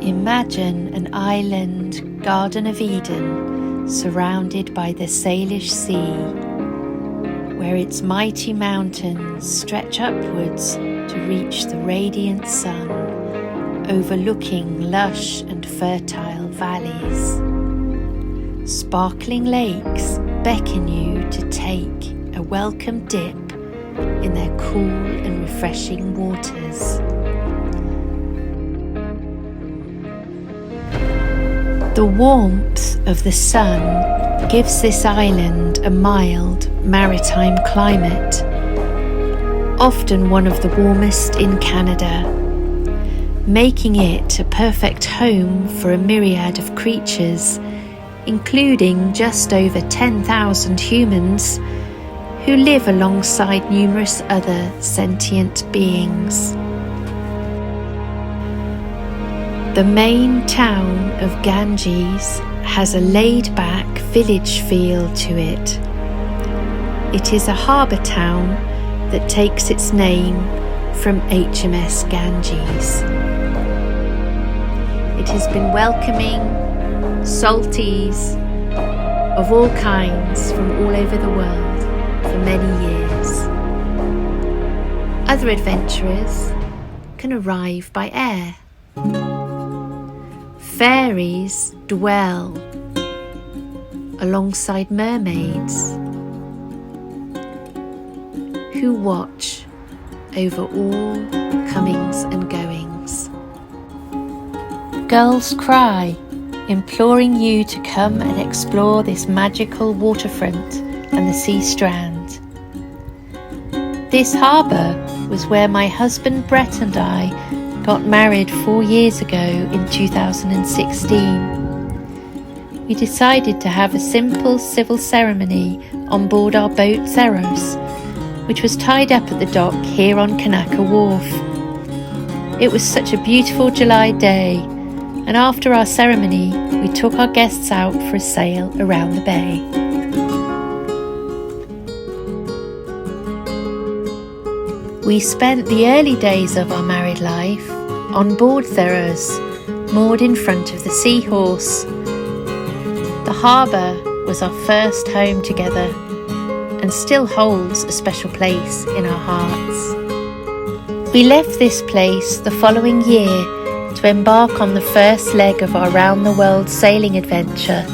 Imagine an island Garden of Eden surrounded by the Salish Sea, where its mighty mountains stretch upwards to reach the radiant sun, overlooking lush and fertile valleys. Sparkling lakes beckon you to take a welcome dip in their cool and refreshing waters. The warmth of the sun gives this island a mild maritime climate, often one of the warmest in Canada, making it a perfect home for a myriad of creatures, including just over 10,000 humans who live alongside numerous other sentient beings. The main town of Ganges has a laid-back village feel to it. It is a harbour town that takes its name from HMS Ganges. It has been welcoming salties of all kinds from all over the world for many years. Other adventurers can arrive by air. Fairies dwell alongside mermaids who watch over all comings and goings. Gulls cry, imploring you to come and explore this magical waterfront and the sea strand. This harbour was where my husband Brett and I got married 4 years ago in 2016. We decided to have a simple civil ceremony on board our boat Zeros, which was tied up at the dock here on Kanaka Wharf. It was such a beautiful July day, and after our ceremony we took our guests out for a sail around the bay. We spent the early days of our married life on board Zeros, moored in front of the Seahorse. The harbour was our first home together and still holds a special place in our hearts. We left this place the following year to embark on the first leg of our round-the-world sailing adventure,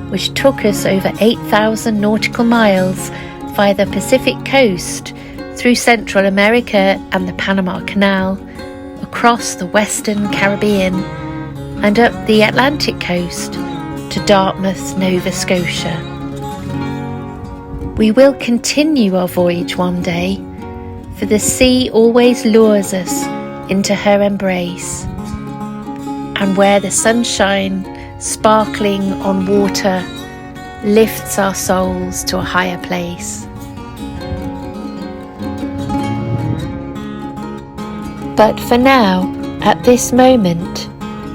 which took us over 8,000 nautical miles via the Pacific coast, through Central America and the Panama Canal, across the Western Caribbean, and up the Atlantic coast to Dartmouth, Nova Scotia. We will continue our voyage one day, for the sea always lures us into her embrace, and where the sunshine sparkling on water lifts our souls to a higher place. But for now, at this moment,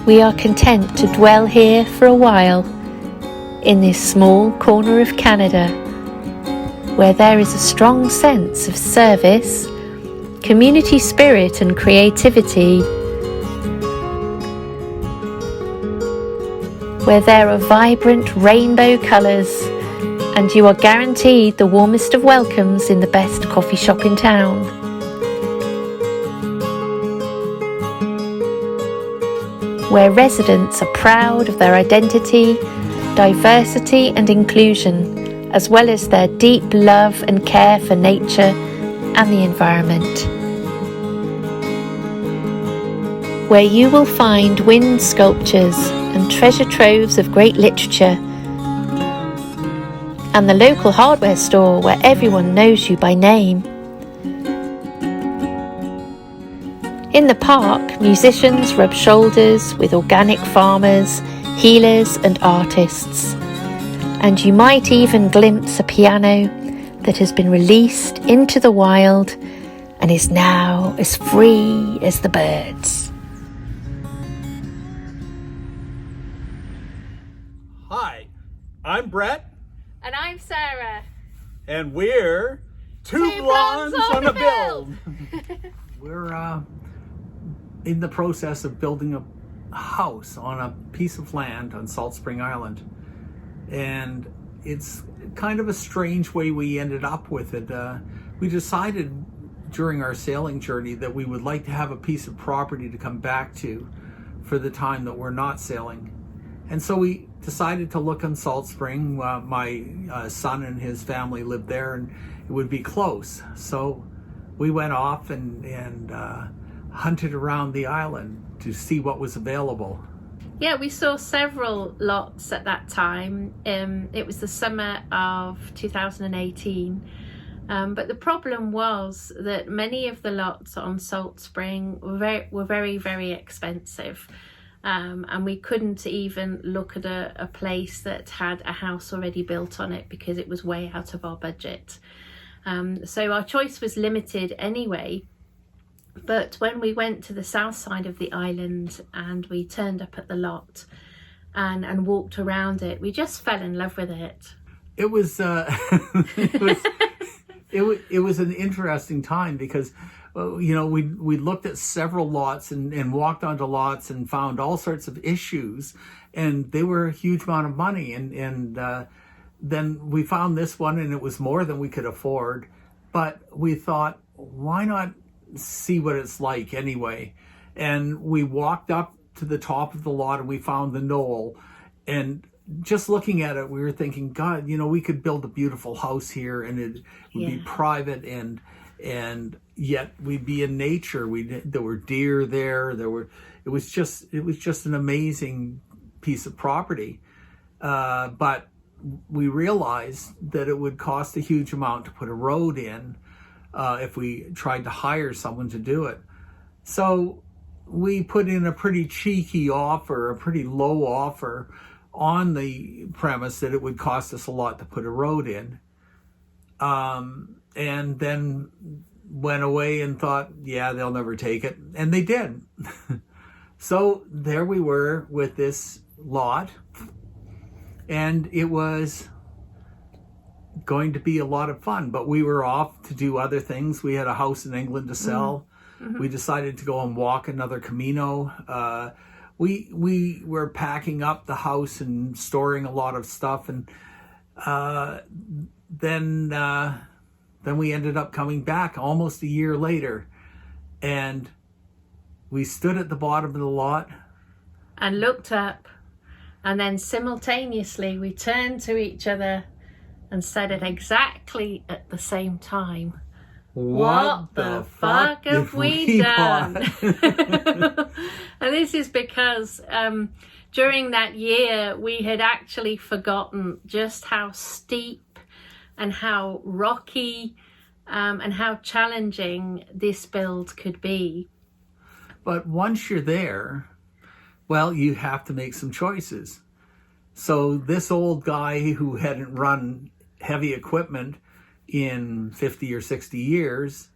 we are content to dwell here for a while, in this small corner of Canada, where there is a strong sense of service, community spirit and creativity, where there are vibrant rainbow colours, and you are guaranteed the warmest of welcomes in the best coffee shop in town. Where residents are proud of their identity, diversity and inclusion, as well as their deep love and care for nature and the environment. Where you will find wind sculptures and treasure troves of great literature, and the local hardware store where everyone knows you by name. In the park, musicians rub shoulders with organic farmers, healers and artists. And you might even glimpse a piano that has been released into the wild and is now as free as the birds. Hi, I'm Brett. And I'm Sarah. And we're Two Blondes on a Build. We're in the process of building a house on a piece of land on Salt Spring Island. And it's kind of a strange way we ended up with it. We decided during our sailing journey that we would like to have a piece of property to come back to for the time that we're not sailing. And so we decided to look on Salt Spring. My son and his family lived there, and it would be close. So we went off and hunted around the island to see what was available. Yeah, we saw several lots at that time. It was the summer of 2018. But the problem was that many of the lots on Salt Spring were very, very expensive. And we couldn't even look at a place that had a house already built on it because it was way out of our budget. So our choice was limited anyway. But when we went to the south side of the island and we turned up at the lot and walked around it, we just fell in love with it. It was it was an interesting time because we looked at several lots and walked onto lots and found all sorts of issues, and they were a huge amount of money, and then we found this one and it was more than we could afford, but we thought, why not see what it's like anyway? And we walked up to the top of the lot and we found the knoll, and just looking at it, we were thinking, God, we could build a beautiful house here, and it would be private, and yet we'd be in nature. There were deer there. It was just an amazing piece of property. But we realized that it would cost a huge amount to put a road in if we tried to hire someone to do it. So we put in a pretty cheeky offer, a pretty low offer, on the premise that it would cost us a lot to put a road in, and then went away and thought, yeah, they'll never take it, and they did. So there we were with this lot, and it was going to be a lot of fun, but we were off to do other things. We had a house in England to sell. Mm-hmm. We decided to go and walk another Camino. We were packing up the house and storing a lot of stuff, and then we ended up coming back almost a year later, and we stood at the bottom of the lot and looked up, and then simultaneously we turned to each other and said at exactly at the same time, what the fuck have we done? And this is because during that year we had actually forgotten just how steep and how rocky and how challenging this build could be. But once you're there, well, you have to make some choices. So this old guy who hadn't run heavy equipment in 50 or 60 years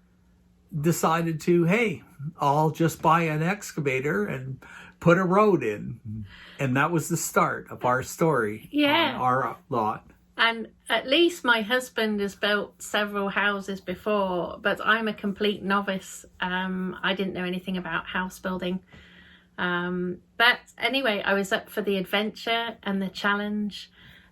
decided to, hey, I'll just buy an excavator and put a road in. And that was the start of our story on our lot. And at least my husband has built several houses before, but I'm a complete novice. I didn't know anything about house building. But anyway, I was up for the adventure and the challenge.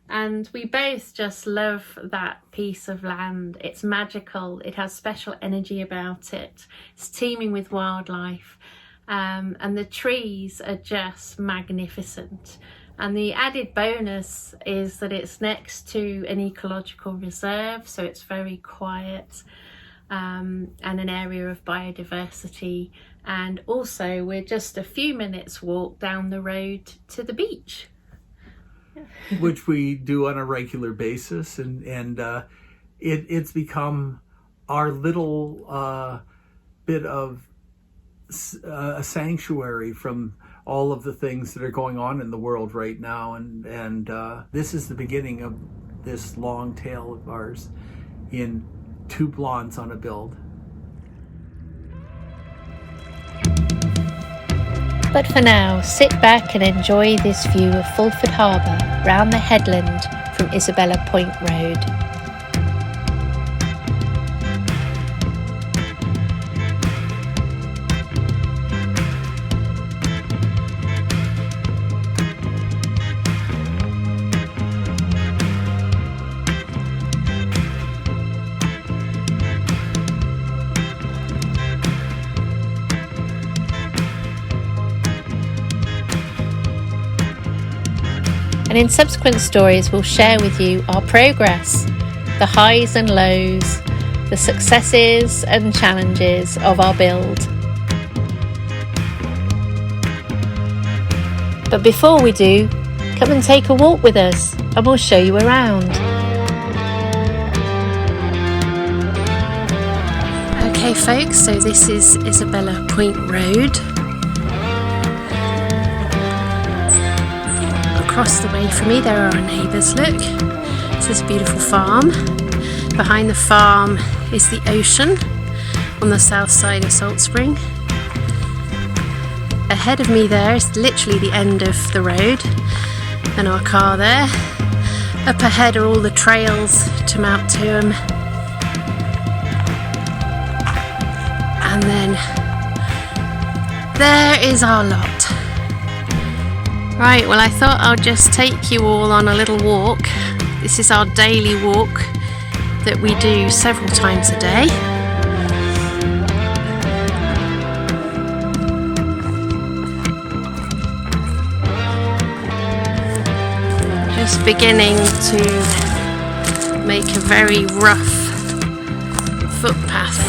And we both just love that piece of land. It's magical. It has special energy about it. It's teeming with wildlife. And the trees are just magnificent. And the added bonus is that it's next to an ecological reserve, so it's very quiet, and an area of biodiversity. And also we're just a few minutes walk down the road to the beach. Which we do on a regular basis, and it's become our little bit of a sanctuary from all of the things that are going on in the world right now, and this is the beginning of this long tale of ours in Two Blondes on a Build. But for now, sit back and enjoy this view of Fulford Harbour round the headland from Isabella Point Road. and in subsequent stories we'll share with you our progress, the highs and lows, the successes and challenges of our build. But before we do, come and take a walk with us and we'll show you around. Okay folks, so this is Isabella Point Road. Across the way from me there are our neighbours, look. This is a beautiful farm. Behind the farm is the ocean on the south side of Salt Spring. Ahead of me there is literally the end of the road and our car there. Up ahead are all the trails to Mount Tuam. And then there is our lot. Right, well I thought I'll just take you all on a little walk. This is our daily walk that we do several times a day. Just beginning to make a very rough footpath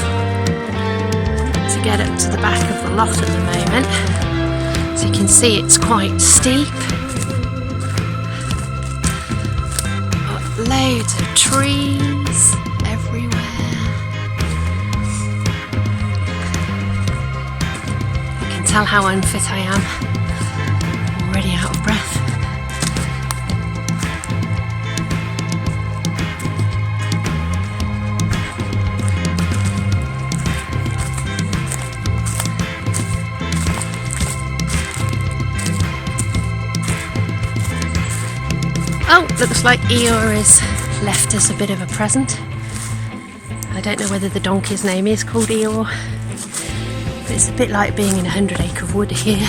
to get up to the back of the lot at the moment. As you can see, it's quite steep. Got loads of trees everywhere. You can tell how unfit I am. I'm already out of breath. Oh, looks like Eeyore has left us a bit of a present. I don't know whether the donkey's name is called Eeyore, but it's a bit like being in 100 acre wood here.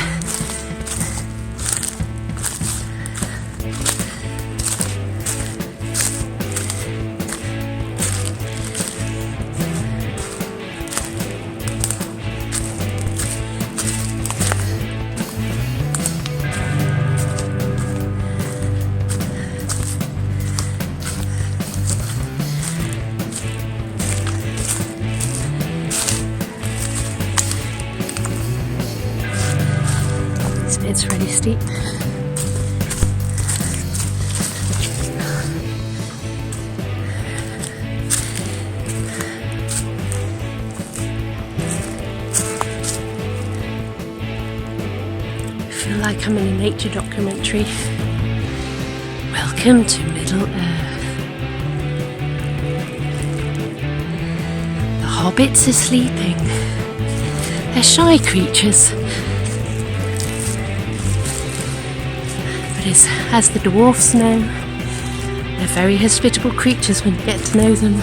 It's really steep. I feel like I'm in a nature documentary. Welcome to Middle Earth. The hobbits are sleeping. They're shy creatures. As the dwarfs know, they're very hospitable creatures when you get to know them.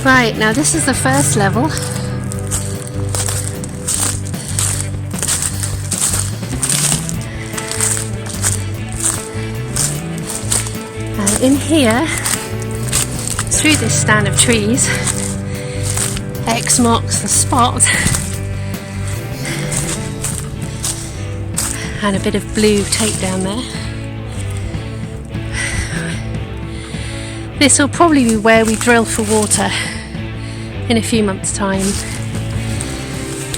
Right, now this is the first level. In here, through this stand of trees, X marks the spot, and a bit of blue tape down there. This will probably be where we drill for water in a few months' time.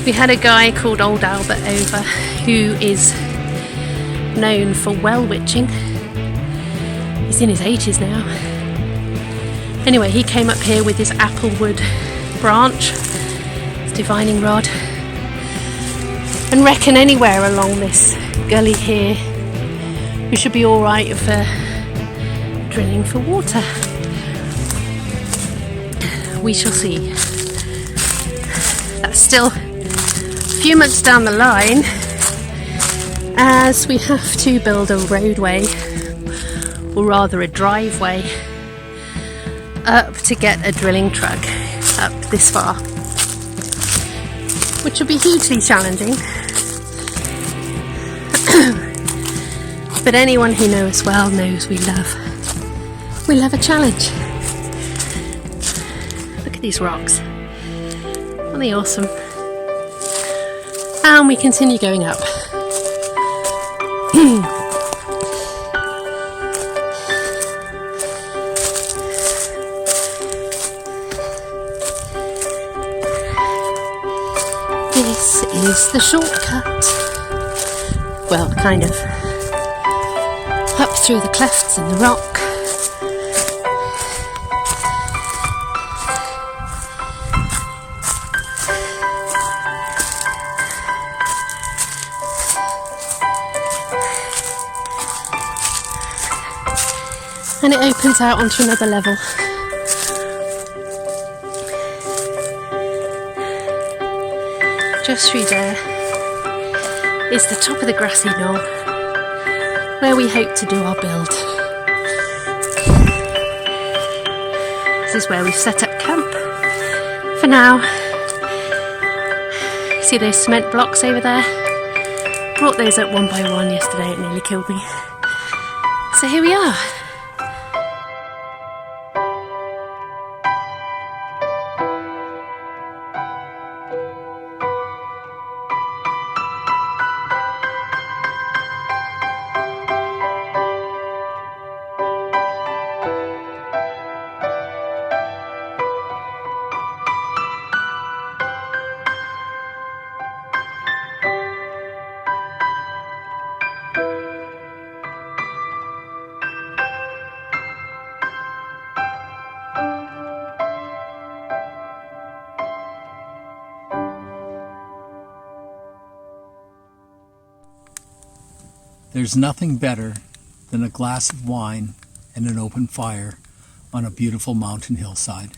We had a guy called Old Albert over who is known for well witching. He's in his 80s now. Anyway, he came up here with his applewood branch, his divining rod, and reckon anywhere along this gully here we should be alright for drilling for water. We shall see. That's still a few months down the line, as we have to build a roadway, or rather a driveway, up to get a drilling truck up this far, which will be hugely challenging. But anyone who knows us well knows we love a challenge. Look at these rocks. Aren't they awesome? And we continue going up. This is the shortcut. Well, kind of. Up through the clefts in the rock. And it opens out onto another level. Just through there is the top of the grassy knoll where we hope to do our build. This is where we've set up camp for now. See those cement blocks over there? Brought those up one by one yesterday, it nearly killed me. So here we are. There's nothing better than a glass of wine and an open fire on a beautiful mountain hillside.